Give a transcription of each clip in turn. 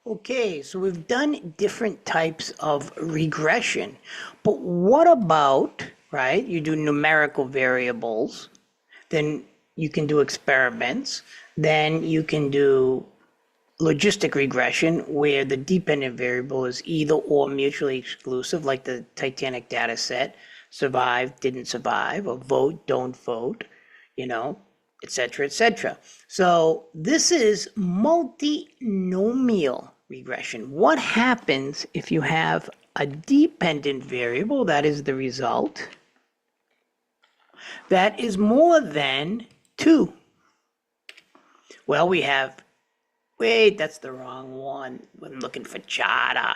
Okay, so we've done different types of regression, but what about, right? You do numerical variables, then you can do experiments, then you can do logistic regression where the dependent variable is either or mutually exclusive, like the Titanic data set, survive, didn't survive, or vote, don't vote, you know, etc., etc. So this is multinomial regression. What happens if you have a dependent variable, that is the result, that is more than 2? Well, we have, wait, that's the wrong one. I'm looking for Chata.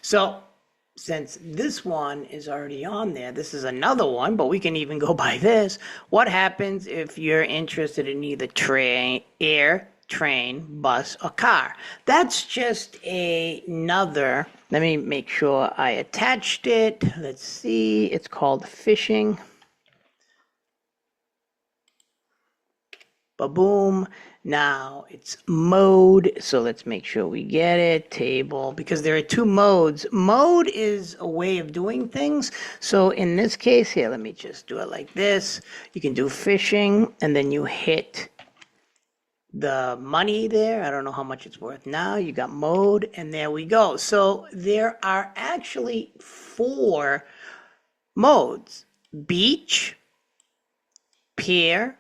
So since this one is already on there, this is another one, but we can even go by this. What happens if you're interested in either train, air, train, bus, or car? That's just another, let me make sure I attached it. Let's see, it's called fishing. Ba-boom. Now it's mode, so let's make sure we get it. Table, because there are 2 modes. Mode is a way of doing things. So in this case here, let me just do it like this. You can do fishing, and then you hit the money there. I don't know how much it's worth now. You got mode, and there we go. So there are actually 4 modes: beach, pier,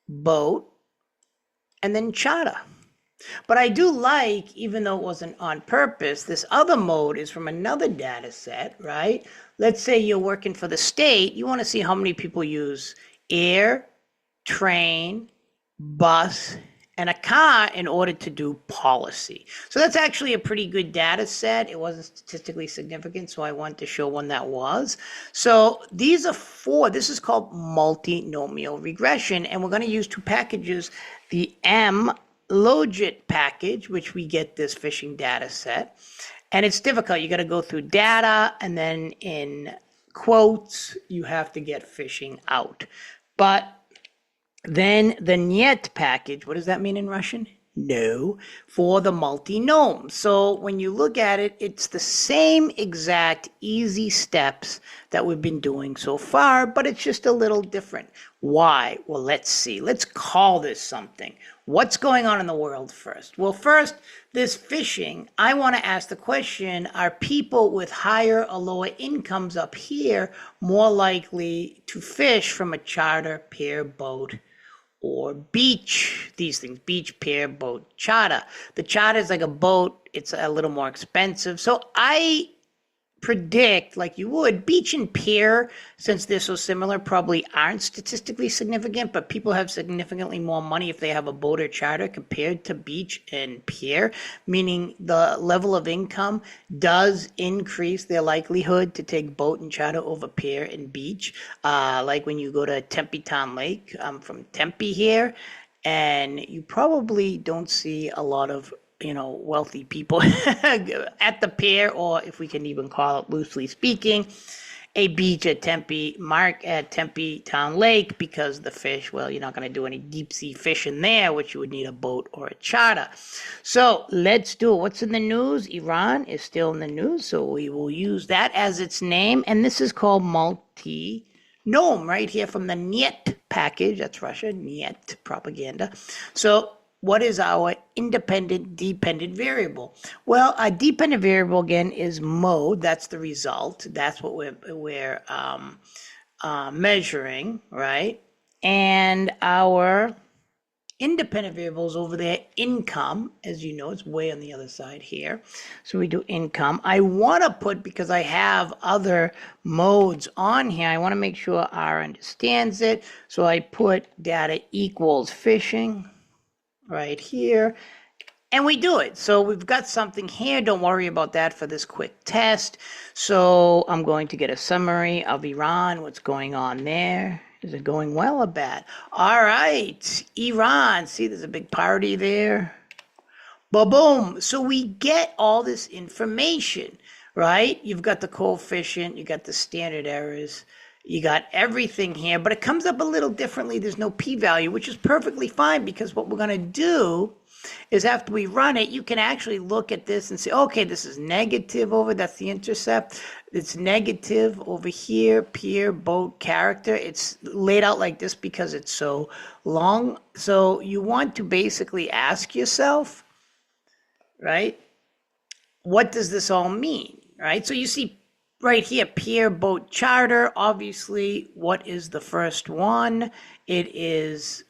boat, and then charter. But I do like, even though it wasn't on purpose, this other mode is from another data set, right? Let's say you're working for the state. You want to see how many people use air, train, bus, and a car in order to do policy. So that's actually a pretty good data set. It wasn't statistically significant, so I wanted to show one that was. So these are 4. This is called multinomial regression, and we're going to use 2 packages. The mlogit package, which we get this fishing data set. And it's difficult. You got to go through data, and then in quotes, you have to get fishing out. But then the niet package, what does that mean in Russian? No, for the multinom. So when you look at it, it's the same exact easy steps that we've been doing so far, but it's just a little different. Why? Well, let's see. Let's call this something. What's going on in the world first? Well, first, this fishing, I want to ask the question, are people with higher or lower incomes up here more likely to fish from a charter, pair, boat, or beach? These things: beach, pier, boat, charter. The charter is like a boat. It's a little more expensive. So I predict, like you would, beach and pier, since they're so similar, probably aren't statistically significant, but people have significantly more money if they have a boat or charter compared to beach and pier, meaning the level of income does increase their likelihood to take boat and charter over pier and beach. Like when you go to Tempe Town Lake, I'm from Tempe here, and you probably don't see a lot of wealthy people at the pier, or if we can even call it, loosely speaking, a beach at Tempe Town Lake, because the fish, well, you're not going to do any deep sea fishing there, which you would need a boat or a charter. So let's do it. What's in the news? Iran is still in the news, so we will use that as its name, and this is called multinom right here from the niet package. That's Russia, niet propaganda. So what is our independent dependent variable? Well, a dependent variable, again, is mode. That's the result. That's what we're measuring, right? And our independent variables over there, income, as you know, it's way on the other side here. So we do income. I want to put, because I have other modes on here, I want to make sure R understands it. So I put data equals fishing right here, and we do it. So we've got something here. Don't worry about that for this quick test. So I'm going to get a summary of Iran, what's going on there. Is it going well or bad? All right, Iran, see there's a big party there. Ba-boom. So we get all this information, right? You've got the coefficient, you got the standard errors, you got everything here, but it comes up a little differently. There's no p-value, which is perfectly fine, because what we're going to do is after we run it, you can actually look at this and say, okay, this is negative over, that's the intercept. It's negative over here, peer, boat, character. It's laid out like this because it's so long. So you want to basically ask yourself, right? What does this all mean, right? So you see right here, peer, boat, charter. Obviously, what is the first one? It is,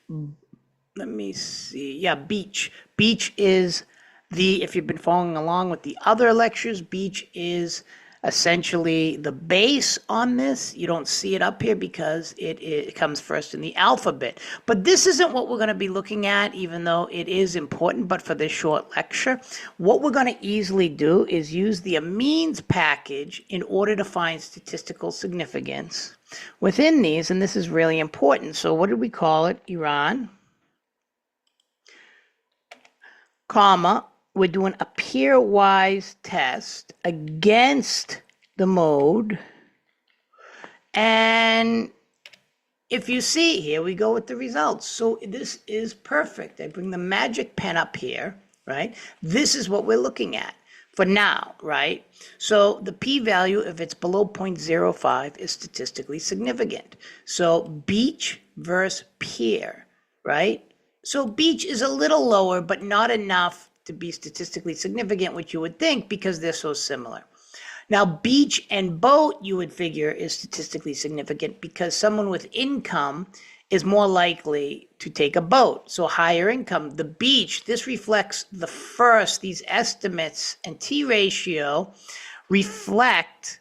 let me see. Yeah, beach. Beach is if you've been following along with the other lectures, beach is essentially the base on this. You don't see it up here because it comes first in the alphabet. But this isn't what we're going to be looking at, even though it is important, but for this short lecture. What we're going to easily do is use the amines package in order to find statistical significance within these, and this is really important. So what did we call it? Iran, comma, we're doing a pairwise test against the mode. And if you see, here we go with the results. So this is perfect. I bring the magic pen up here, right? This is what we're looking at for now, right? So the p-value, if it's below 0.05, is statistically significant. So beach versus peer, right? So beach is a little lower, but not enough to be statistically significant, which you would think because they're so similar. Now, beach and boat, you would figure, is statistically significant because someone with income is more likely to take a boat. So higher income. The beach, this reflects the first, these estimates and T ratio reflect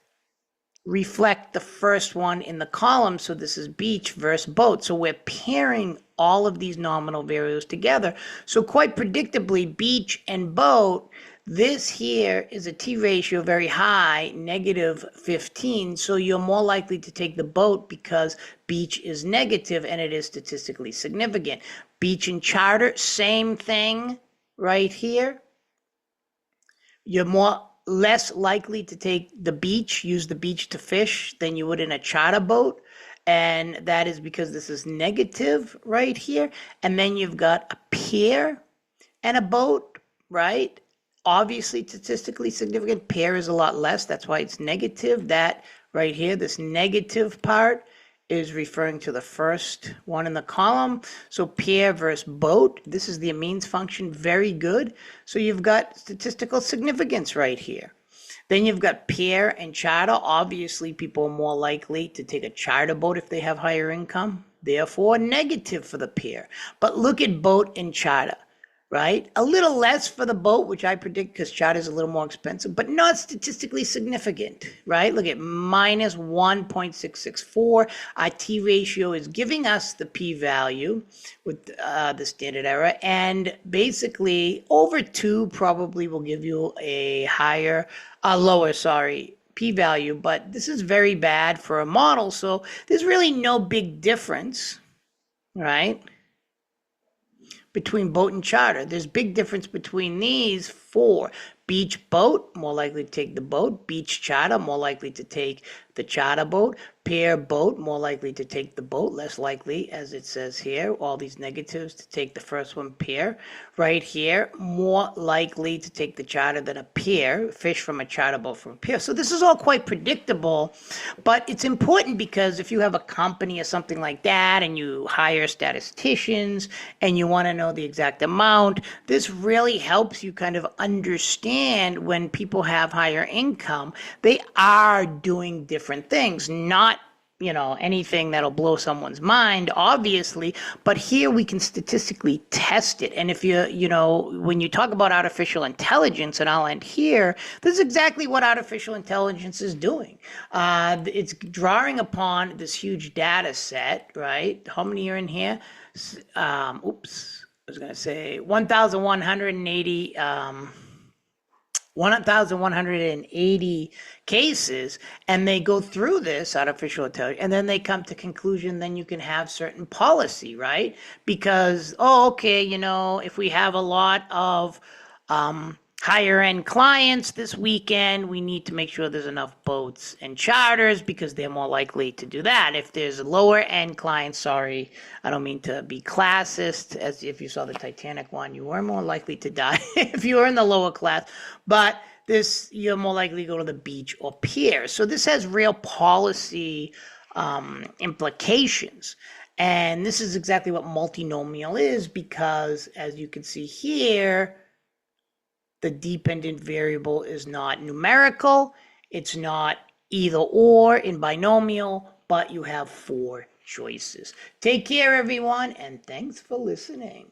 the first one in the column. So this is beach versus boat. So we're pairing all of these nominal variables together. So quite predictably, beach and boat, this here is a T ratio very high, negative 15. So you're more likely to take the boat because beach is negative and it is statistically significant. Beach and charter, same thing right here. You're less likely to take the beach, use the beach to fish than you would in a charter boat. And that is because this is negative right here. And then you've got a pier and a boat, right? Obviously statistically significant. Pair is a lot less. That's why it's negative. That right here, this negative part is referring to the first one in the column. So pair versus boat. This is the amines function. Very good. So you've got statistical significance right here. Then you've got pair and charter. Obviously, people are more likely to take a charter boat if they have higher income. Therefore, negative for the pair. But look at boat and charter, right? A little less for the boat, which I predict because charter is a little more expensive, but not statistically significant, right? Look at minus 1.664. Our T ratio is giving us the p-value with the standard error, and basically over 2 probably will give you a lower p-value, but this is very bad for a model, so there's really no big difference, right, between boat and charter. There's big difference between these four. Beach boat, more likely to take the boat. Beach charter, more likely to take the charter boat. Pair boat, more likely to take the boat, less likely, as it says here, all these negatives, to take the first one, pair. Right here, more likely to take the charter than a pair, fish from a charter boat from a pair. So this is all quite predictable, but it's important because if you have a company or something like that and you hire statisticians and you want to know the exact amount, this really helps you kind of understand when people have higher income, they are doing different things, not anything that'll blow someone's mind, obviously, but here we can statistically test it. And if when you talk about artificial intelligence, and I'll end here, this is exactly what artificial intelligence is doing. It's drawing upon this huge data set, right? How many are in here? I was going to say 1,180 cases, and they go through this artificial intelligence, and then they come to conclusion, then you can have certain policy, right? Because, if we have a lot of higher end clients this weekend, we need to make sure there's enough boats and charters because they're more likely to do that. If there's lower end clients, sorry, I don't mean to be classist, as if you saw the Titanic one, you were more likely to die if you were in the lower class, but this, you're more likely to go to the beach or pier. So this has real policy implications. And this is exactly what multinomial is, because as you can see here, the dependent variable is not numerical. It's not either or in binomial, but you have 4 choices. Take care, everyone, and thanks for listening.